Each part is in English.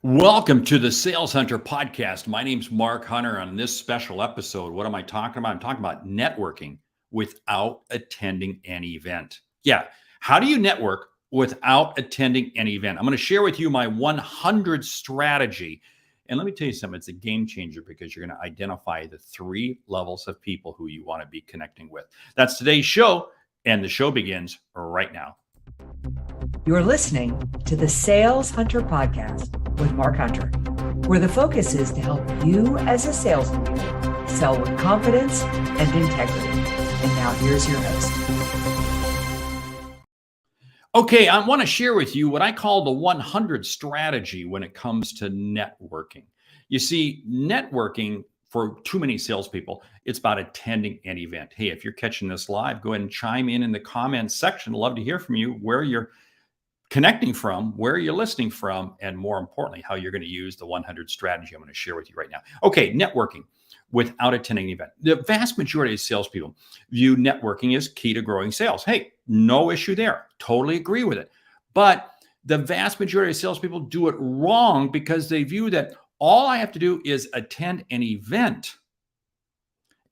Welcome to the Sales Hunter podcast. My name's Mark Hunter. On this special episode, what am I talking about? I'm talking about networking without attending an event. Yeah, how do you network without attending an event? I'm going to share with you my 100 strategy. And let me tell you something, it's a game changer because you're going to identify the 3 levels of people who you want to be connecting with. That's today's show, and the show begins right now. You're listening to the Sales Hunter podcast with Mark Hunter, where the focus is to help you as a sales leader sell with confidence and integrity. And now here's your host. Okay, I want to share with you what I call the 100 strategy when it comes to networking. You see, networking for too many salespeople, it's about attending an event. Hey, if you're catching this live, go ahead and chime in the comments section. I'd love to hear from you, where you're connecting from, where you're listening from, and more importantly, how you're going to use the 100 strategy I'm going to share with you right now. Okay, networking without attending an event. The vast majority of salespeople view networking as key to growing sales. Hey, no issue there. Totally agree with it. But the vast majority of salespeople do it wrong because they view that all I have to do is attend an event.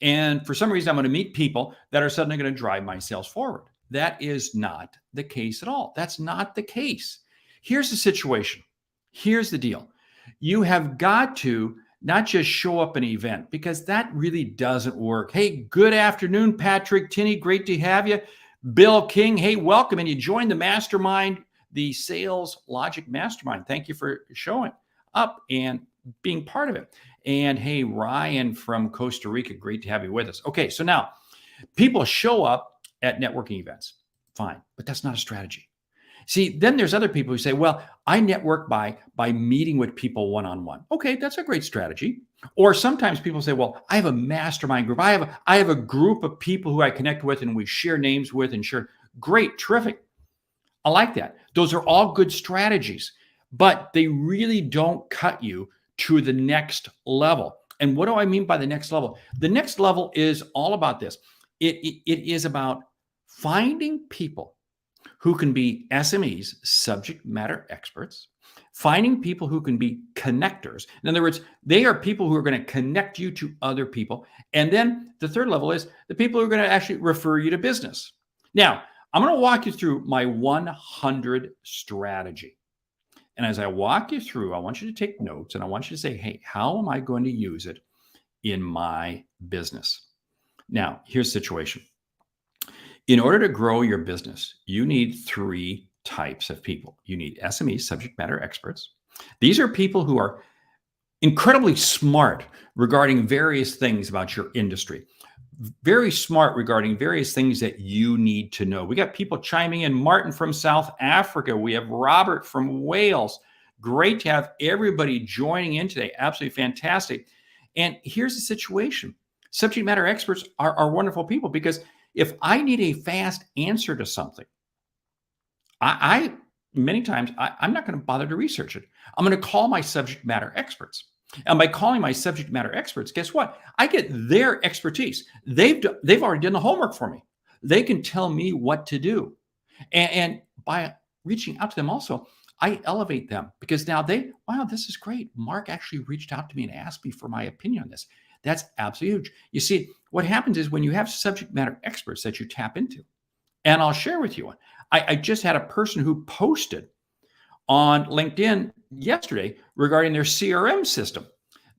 And for some reason, I'm going to meet people that are suddenly going to drive my sales forward. That is not the case at all. That's not the case. Here's the situation. Here's the deal. You have got to not just show up an event, because that really doesn't work. Hey, good afternoon, Patrick Tinney. Great to have you. Bill King. Hey, welcome. And you joined the mastermind, the Sales Logic Mastermind. Thank you for showing up and being part of it. And hey, Ryan from Costa Rica. Great to have you with us. Okay, so now people show up at networking events. Fine, but that's not a strategy. See, then there's other people who say, well, I network by meeting with people one-on-one. Okay, that's a great strategy. Or sometimes people say, well, I have a mastermind group. I have a group of people who I connect with and we share names with and share. Great, terrific. I like that. Those are all good strategies, but they really don't cut you to the next level. And what do I mean by the next level? The next level is all about this. It is about finding people who can be SMEs, subject matter experts, finding people who can be connectors. In other words, they are people who are going to connect you to other people. And then the third level is the people who are going to actually refer you to business. Now, I'm going to walk you through my 100 strategy. And as I walk you through, I want you to take notes and I want you to say, hey, how am I going to use it in my business? Now, here's the situation. In order to grow your business, you need 3 types of people. You need SMEs, subject matter experts. These are people who are incredibly smart regarding various things about your industry, very smart regarding various things that you need to know. We got people chiming in. Martin from South Africa. We have Robert from Wales. Great to have everybody joining in today. Absolutely fantastic. And here's the situation. Subject matter experts are wonderful people because if I need a fast answer to something, I many times I'm not going to bother to research it. I'm going to call my subject matter experts. And by calling my subject matter experts, guess what? I get their expertise. They've already done the homework for me. They can tell me what to do. And by reaching out to them also, I elevate them because now wow, this is great. Mark actually reached out to me and asked me for my opinion on this. That's absolutely huge. You see, what happens is when you have subject matter experts that you tap into, and I'll share with you one. I just had a person who posted on LinkedIn yesterday regarding their CRM system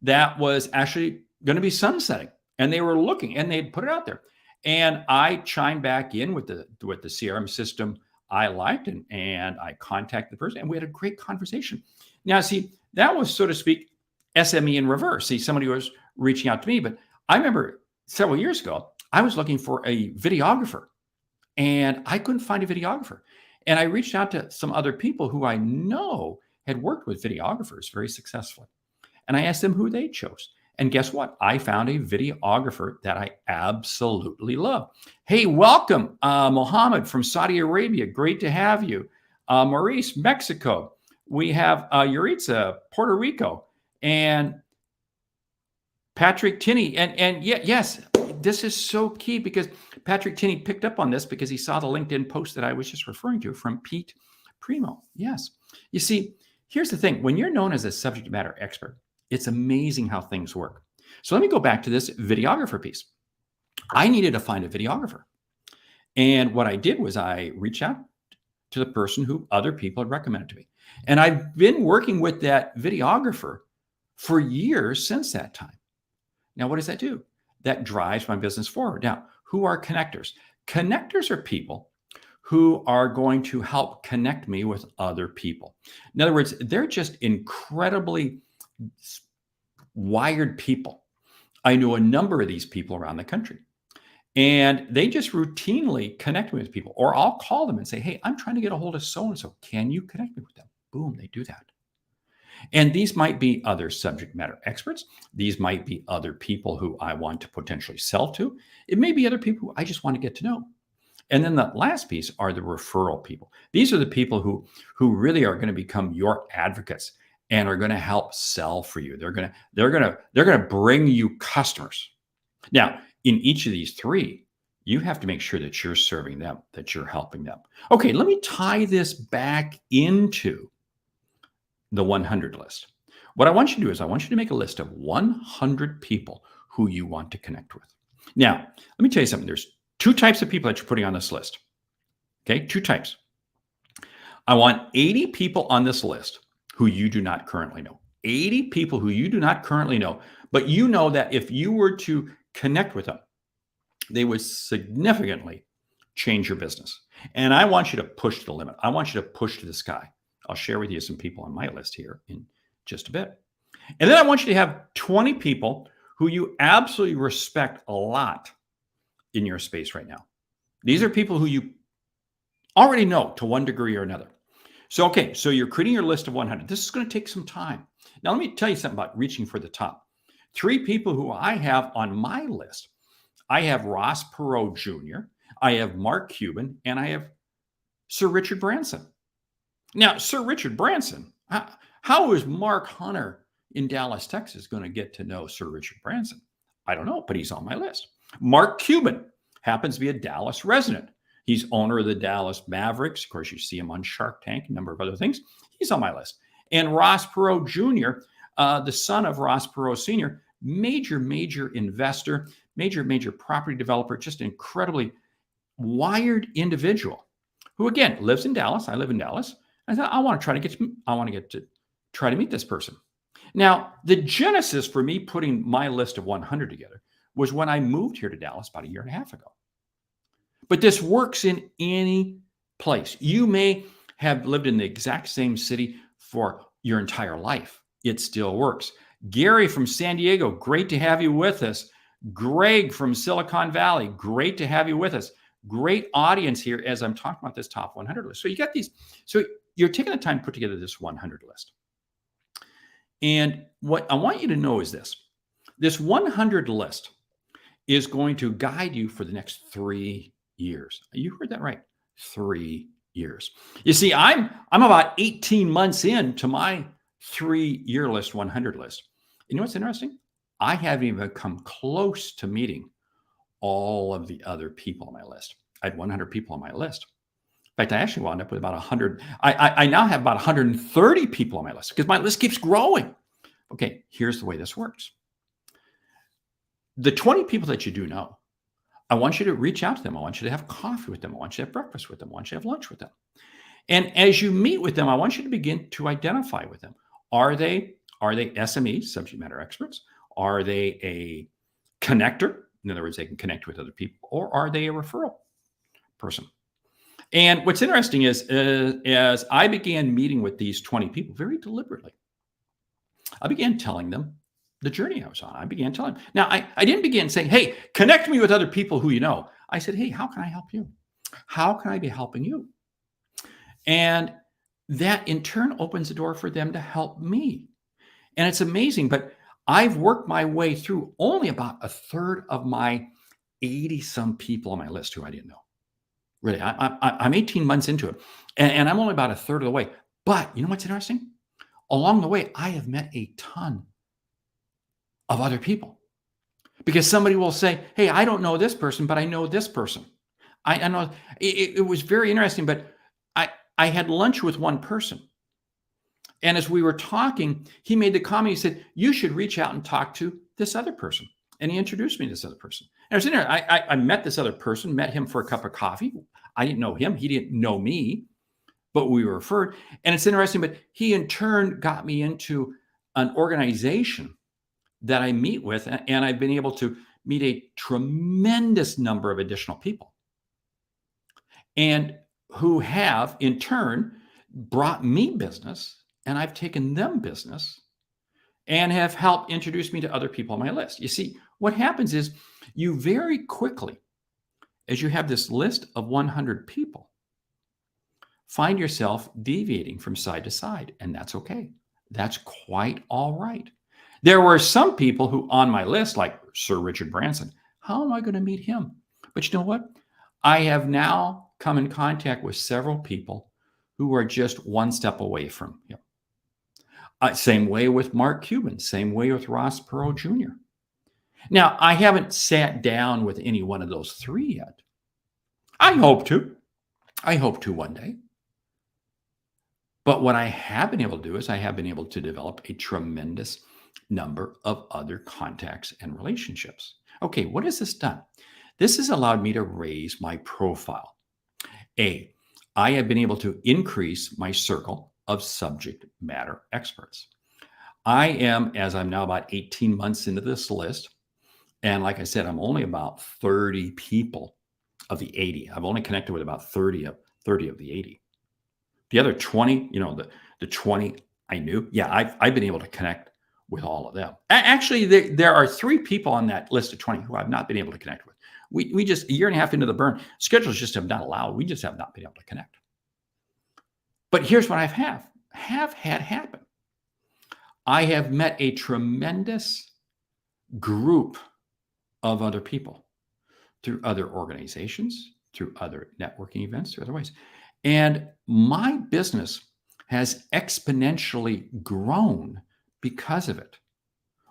that was actually going to be sunsetting, and they were looking and they'd put it out there. And I chimed back in with the CRM system I liked, and I contacted the person, and we had a great conversation. Now, see, that was, so to speak, SME in reverse. See, somebody was reaching out to me, but I remember several years ago, I was looking for a videographer and I couldn't find a videographer. And I reached out to some other people who I know had worked with videographers very successfully. And I asked them who they chose. And guess what? I found a videographer that I absolutely love. Hey, welcome, Mohammed from Saudi Arabia. Great to have you. Maurice, Mexico. We have Yuritsa, Puerto Rico. And Patrick Tinney. And yes, this is so key because Patrick Tinney picked up on this because he saw the LinkedIn post that I was just referring to from Pete Primo. Yes. You see, Here's the thing. When you're known as a subject matter expert, it's amazing how things work. So let me go back to this videographer piece. I needed to find a videographer. And what I did was I reached out to the person who other people had recommended to me. And I've been working with that videographer for years since that time. Now, what does that do? That drives my business forward. Now, who are connectors? Connectors are people who are going to help connect me with other people. In other words, they're just incredibly wired people. I know a number of these people around the country, and they just routinely connect me with people, or I'll call them and say, hey, I'm trying to get a hold of so-and-so. Can you connect me with them? Boom, they do that. And these might be other subject matter experts. These might be other people who I want to potentially sell to. It may be other people who I just want to get to know. And then the last piece are the referral people. These are the people who really are going to become your advocates and are going to help sell for you. They're going to bring you customers. Now, in each of these three, you have to make sure that you're serving them, that you're helping them. Okay, let me tie this back into the 100 list. What I want you to do is I want you to make a list of 100 people who you want to connect with. Now, let me tell you something. There's two types of people that you're putting on this list. Okay, two types. I want 80 people on this list who you do not currently know. 80 people who you do not currently know, but you know that if you were to connect with them, they would significantly change your business. And I want you to push to the limit. I want you to push to the sky. I'll share with you some people on my list here in just a bit. And then I want you to have 20 people who you absolutely respect a lot in your space right now. These are people who you already know to one degree or another. So, okay, so you're creating your list of 100. This is going to take some time. Now, let me tell you something about reaching for the top. 3 people who I have on my list. I have Ross Perot Jr., I have Mark Cuban, and I have Sir Richard Branson. Now, Sir Richard Branson, how is Mark Hunter in Dallas, Texas going to get to know Sir Richard Branson? I don't know, but he's on my list. Mark Cuban happens to be a Dallas resident. He's owner of the Dallas Mavericks. Of course, you see him on Shark Tank, a number of other things. He's on my list. And Ross Perot Jr., the son of Ross Perot Sr., major investor, major property developer, just an incredibly wired individual who, again, lives in Dallas. I live in Dallas. I thought, I want to try to meet this person. Now, the genesis for me putting my list of 100 together was when I moved here to Dallas about 1.5 years ago. But this works in any place. You may have lived in the exact same city for your entire life. It still works. Gary from San Diego, great to have you with us. Greg from Silicon Valley, great to have you with us. Great audience here as I'm talking about this top 100 list. So you got these. So you're taking the time to put together this 100 list. And what I want you to know is this 100 list is going to guide you for the next 3 years. You heard that right. 3 years. You see, I'm about 18 months into my 3-year list, 100 list. You know what's interesting? I haven't even come close to meeting all of the other people on my list. I had 100 people on my list. In fact, I actually wound up with about 100. I now have about 130 people on my list because my list keeps growing. Okay, here's the way this works. The 20 people that you do know, I want you to reach out to them. I want you to have coffee with them. I want you to have breakfast with them. I want you to have lunch with them. And as you meet with them, I want you to begin to identify with them. Are they SMEs, subject matter experts? Are they a connector? In other words, they can connect with other people. Or are they a referral person? And what's interesting is, as I began meeting with these 20 people very deliberately, I began telling them the journey I was on. I began telling them. Now, I didn't begin saying, hey, connect me with other people who you know. I said, hey, how can I help you? How can I be helping you? And that in turn opens the door for them to help me. And it's amazing, but I've worked my way through only about a third of my 80-some people on my list who I didn't know. Really, I'm 18 months into it, and I'm only about a third of the way. But you know what's interesting? Along the way, I have met a ton of other people because somebody will say, hey, I don't know this person, but I know this person. I know it was very interesting, but I had lunch with one person And as we were talking, he made the comment, he said, you should reach out and talk to this other person. And he introduced me to this other person. And I was in there, I met this other person, met him for a cup of coffee. I didn't know him. He didn't know me, but we were referred. And it's interesting, but he in turn got me into an organization that I meet with, and I've been able to meet a tremendous number of additional people, and who have in turn brought me business, and I've taken them business and have helped introduce me to other people on my list. You see, what happens is you very quickly, as you have this list of 100 people, find yourself deviating from side to side, and that's okay. That's quite all right. There were some people who on my list, like Sir Richard Branson, how am I going to meet him? But you know what? I have now come in contact with several people who are just one step away from him. Same way with Mark Cuban, same way with Ross Perot Jr. Now, I haven't sat down with any one of those three yet. I hope to. I hope to one day. But what I have been able to do is I have been able to develop a tremendous number of other contacts and relationships. Okay, what has this done? This has allowed me to raise my profile. I have been able to increase my circle of subject matter experts. I am, as I'm now about 18 months into this list, and like I said, I'm only about 30 people of the 80. I've only connected with about 30 of the 80. The other 20, the 20 I knew, I've been able to connect with all of them. Actually, there are 3 people on that list of 20 who I've not been able to connect with. We just, a year and a half into the burn, schedules just have not allowed. We just have not been able to connect. But here's what I have had happen. I have met a tremendous group of other people through other organizations, through other networking events, through other ways. And my business has exponentially grown because of it.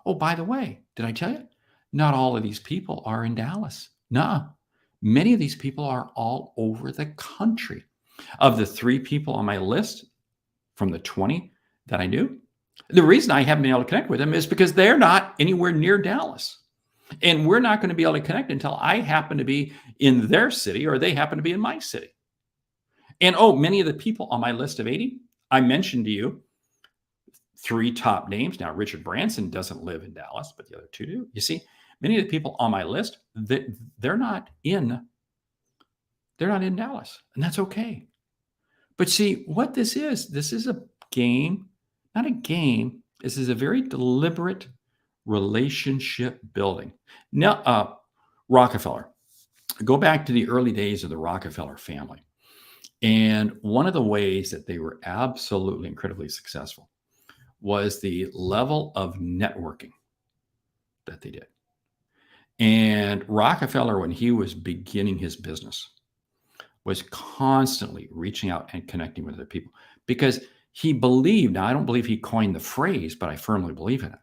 Oh, by the way, did I tell you? Not all of these people are in Dallas. No, many of these people are all over the country. Of the 3 people on my list from the 20 that I knew, the reason I haven't been able to connect with them is because they're not anywhere near Dallas. And we're not going to be able to connect until I happen to be in their city or they happen to be in my city. And many of the people on my list of 80, I mentioned to you 3 top names. Now, Richard Branson doesn't live in Dallas, but the other 2 do. You see, many of the people on my list, they're not in Dallas, and that's okay. But see, what this is a game, not a game. This is a very deliberate relationship building. Now, Rockefeller, go back to the early days of the Rockefeller family. And one of the ways that they were absolutely incredibly successful was the level of networking that they did. And Rockefeller, when he was beginning his business, was constantly reaching out and connecting with other people because he believed, now I don't believe he coined the phrase, but I firmly believe in it.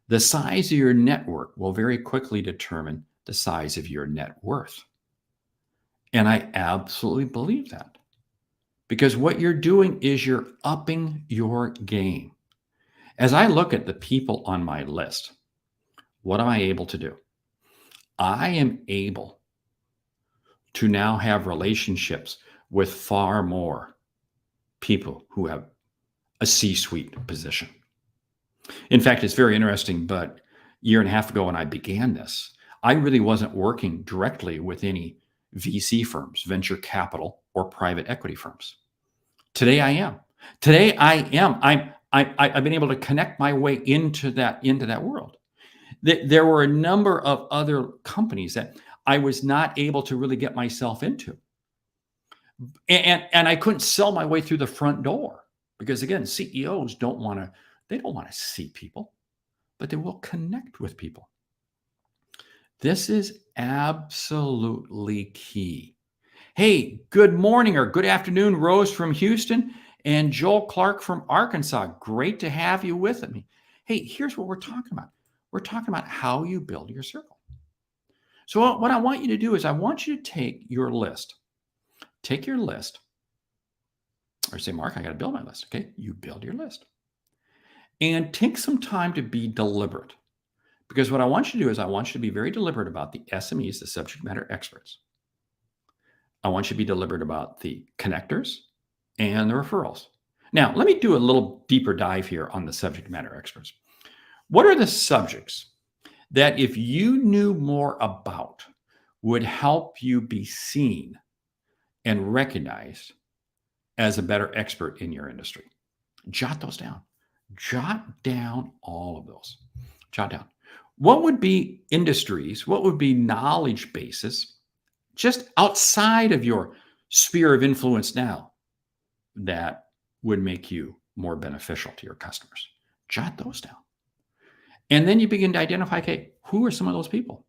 The size of your network will very quickly determine the size of your net worth. And I absolutely believe that because what you're doing is you're upping your game. As I look at the people on my list, what am I able to do? I am able to now have relationships with far more people who have a C-suite position. In fact, it's very interesting, but a year and a half ago when I began this, I really wasn't working directly with any VC firms, venture capital, or private equity firms. Today I am. I've been able to connect my way into that world. There were a number of other companies that I was not able to really get myself into. And I couldn't sell my way through the front door because, again, CEOs don't want to see people, but they will connect with people. This is absolutely key. Hey, good morning or good afternoon, Rose from Houston and Joel Clark from Arkansas. Great to have you with me. Hey, here's what we're talking about. We're talking about how you build your circle. So what I want you to do is I want you to take your list. Take your list Or say, Mark, I got to build my list. Okay, you build your list. And take some time to be deliberate. Because what I want you to do is I want you to be very deliberate about the SMEs, the subject matter experts. I want you to be deliberate about the connectors and the referrals. Now, let me do a little deeper dive here on the subject matter experts. What are the subjects that if you knew more about would help you be seen and recognized as a better expert in your industry? Jot those down. Jot down all of those. Jot down. What would be industries? What would be knowledge bases just outside of your sphere of influence now that would make you more beneficial to your customers? Jot those down. And then you begin to identify, okay, who are some of those people?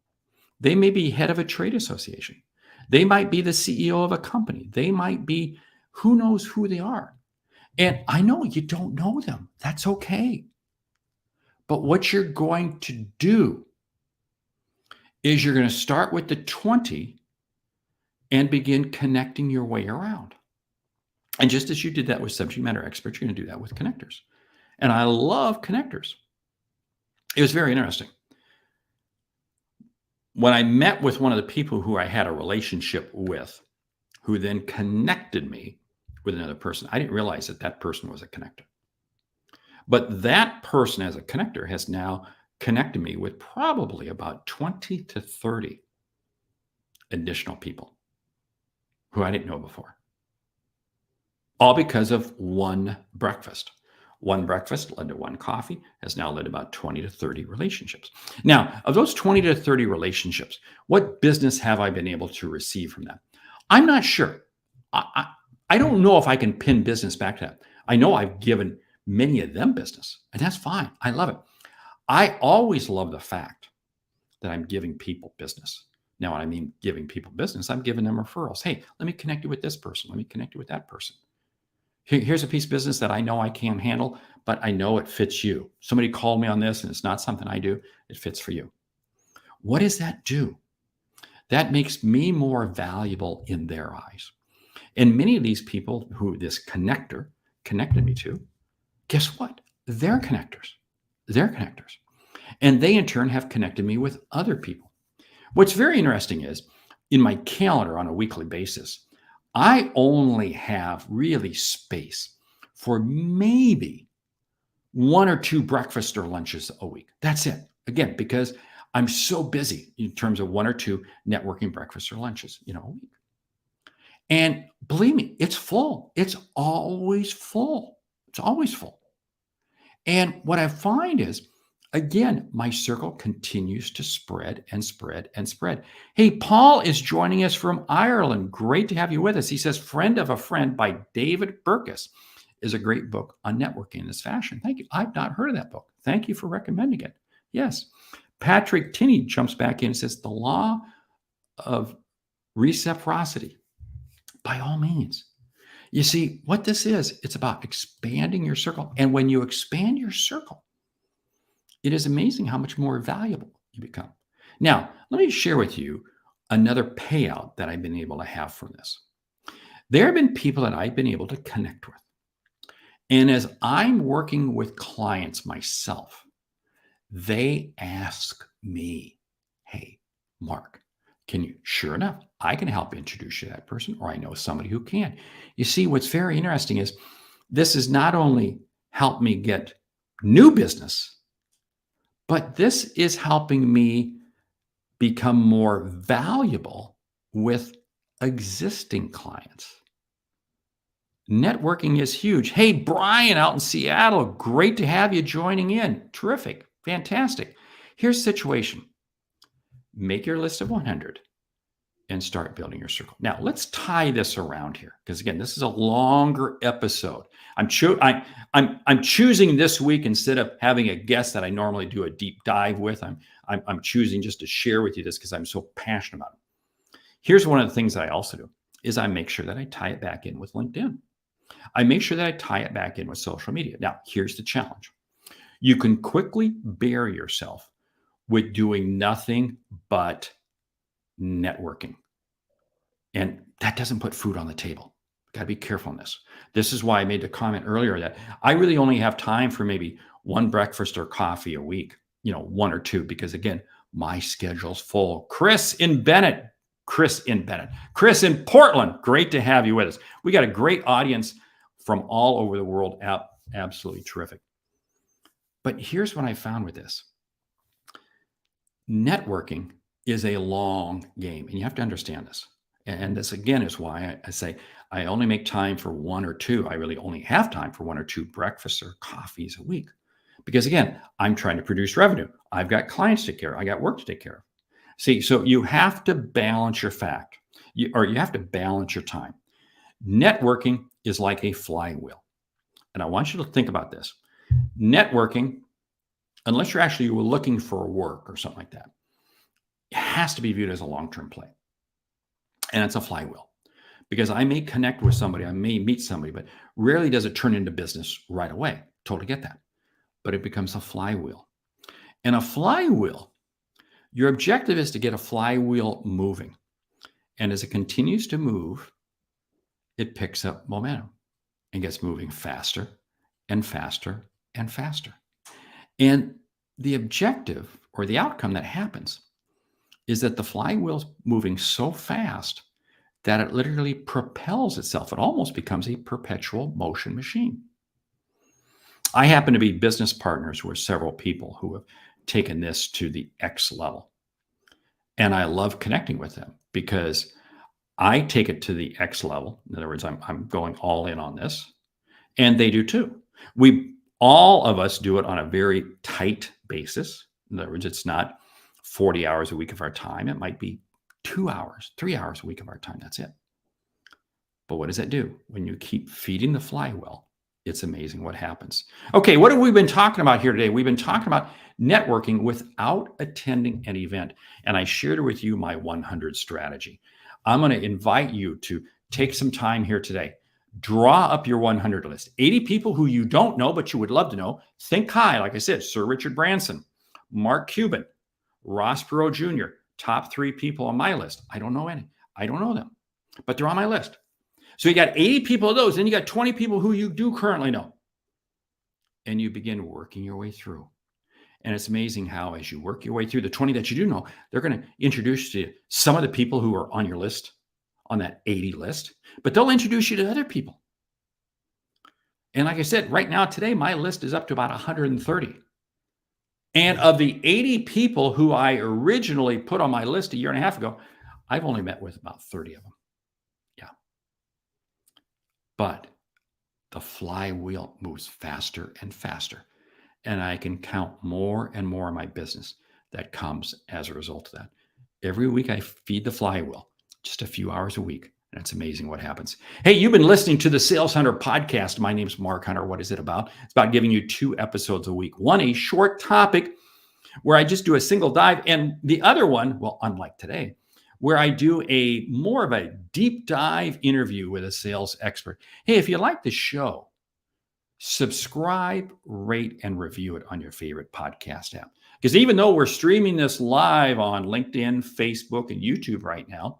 They may be head of a trade association. They might be the CEO of a company. They might be, who knows who they are. And I know you don't know them. That's okay. But what you're going to do is you're going to start with the 20 and begin connecting your way around. And just as you did that with subject matter experts, you're going to do that with connectors. And I love connectors. It was very interesting. When I met with one of the people who I had a relationship with, who then connected me with another person, I didn't realize that that person was a connector. But that person as a connector has now connected me with probably about 20 to 30 additional people who I didn't know before. All because of one breakfast. One breakfast led to one coffee, has now led to about 20 to 30 relationships. Now, of those 20 to 30 relationships, what business have I been able to receive from them? I'm not sure. I don't know if I can pin business back to that. I know I've given many of them business, and that's fine. I love it. I always love the fact that I'm giving people business. Now, when I mean giving people business, I'm giving them referrals. Hey, let me connect you with this person. Let me connect you with that person. Here's a piece of business that I know I can't handle, but I know it fits you. Somebody called me on this and it's not something I do. It fits for you. What does that do? That makes me more valuable in their eyes. And many of these people who this connector connected me to, guess what? They're connectors. They're connectors. And they in turn have connected me with other people. What's very interesting is in my calendar on a weekly basis, I only have really space for maybe one or two breakfasts or lunches a week. That's it. Again, because I'm so busy in terms of one or two networking breakfasts or lunches, a week. And believe me, it's full. It's always full. It's always full. And what I find is, again, my circle continues to spread and spread and spread. Hey, Paul is joining us from Ireland. Great to have you with us. He says, Friend of a Friend by David Burkus is a great book on networking in this fashion. Thank you. I've not heard of that book. Thank you for recommending it. Yes. Patrick Tinney jumps back in and says, The law of reciprocity. By all means. You see, what this is, it's about expanding your circle. And when you expand your circle, it is amazing how much more valuable you become. Now, let me share with you another payout that I've been able to have from this. There have been people that I've been able to connect with. And as I'm working with clients myself, they ask me, hey, Mark, can you? Sure enough, I can help introduce you to that person, or I know somebody who can. You see, what's very interesting is this has not only helped me get new business, but this is helping me become more valuable with existing clients. Networking is huge. Hey, Brian out in Seattle, great to have you joining in. Terrific, fantastic. Here's the situation. Make your list of 100 and start building your circle. Now, let's tie this around here because, again, this is a longer episode. I'm choosing this week, instead of having a guest that I normally do a deep dive with, I'm choosing just to share with you this because I'm so passionate about it. Here's one of the things that I also do is I make sure that I tie it back in with LinkedIn. I make sure that I tie it back in with social media. Now, here's the challenge. You can quickly bury yourself with doing nothing but networking. And that doesn't put food on the table. Got to be careful in this. This is why I made the comment earlier that I really only have time for maybe one breakfast or coffee a week, one or two, because again, my schedule's full. Chris in Portland. Great to have you with us. We got a great audience from all over the world. Absolutely terrific. But here's what I found with this. Networking is a long game, and you have to understand this. And this, again, is why I say I only make time for one or two. I really only have time for one or two breakfasts or coffees a week. Because, again, I'm trying to produce revenue. I've got clients to take care of. I got work to take care of. See, so you have to balance your you have to balance your time. Networking is like a flywheel. And I want you to think about this. Networking, unless you're actually looking for work or something like that, it has to be viewed as a long-term play. And it's a flywheel, because I may connect with somebody, I may meet somebody, but rarely does it turn into business right away. Totally get that. But it becomes a flywheel. And a flywheel, your objective is to get a flywheel moving. And as it continues to move, it picks up momentum and gets moving faster and faster and faster. And the objective, or the outcome that happens, is that the flywheel's moving so fast that it literally propels itself. It almost becomes a perpetual motion machine. I happen to be business partners with several people who have taken this to the X level. And I love connecting with them because I take it to the X level. In other words, I'm going all in on this, and they do too. All of us do it on a very tight basis. In other words, it's not 40 hours a week of our time. It might be 2 hours, 3 hours a week of our time. That's it. But what does that do? When you keep feeding the flywheel, it's amazing what happens. Okay, what have we been talking about here today? We've been talking about networking without attending an event. And I shared with you my 100 strategy. I'm going to invite you to take some time here today. Draw up your 100 list. 80 people who you don't know, but you would love to know. Think high. Like I said, Sir Richard Branson, Mark Cuban, Ross Perot Jr., top 3 people on my list. I don't know any. I don't know them, but they're on my list. So you got 80 people of those, and you got 20 people who you do currently know. And you begin working your way through. And it's amazing how, as you work your way through the 20 that you do know, they're going to introduce you to some of the people who are on your list, on that 80 list, but they'll introduce you to other people. And like I said, right now, today, my list is up to about 130. And of the 80 people who I originally put on my list a year and a half ago, I've only met with about 30 of them. Yeah. But the flywheel moves faster and faster. And I can count more and more of my business that comes as a result of that. Every week I feed the flywheel, just a few hours a week. And it's amazing what happens. Hey, you've been listening to the Sales Hunter podcast. My name's Mark Hunter. What is it about? It's about giving you 2 episodes a week. One, a short topic where I just do a single dive. And the other one, well, unlike today, where I do more of a deep dive interview with a sales expert. Hey, if you like the show, subscribe, rate, and review it on your favorite podcast app. Because even though we're streaming this live on LinkedIn, Facebook, and YouTube right now,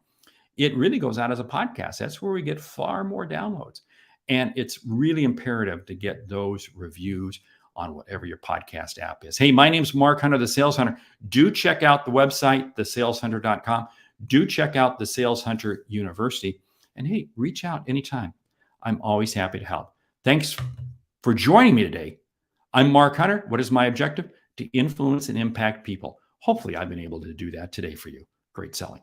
it really goes out as a podcast. That's where we get far more downloads. And it's really imperative to get those reviews on whatever your podcast app is. Hey, my name's Mark Hunter, the Sales Hunter. Do check out the website, thesaleshunter.com. Do check out the Sales Hunter University. And hey, reach out anytime. I'm always happy to help. Thanks for joining me today. I'm Mark Hunter. What is my objective? To influence and impact people. Hopefully, I've been able to do that today for you. Great selling.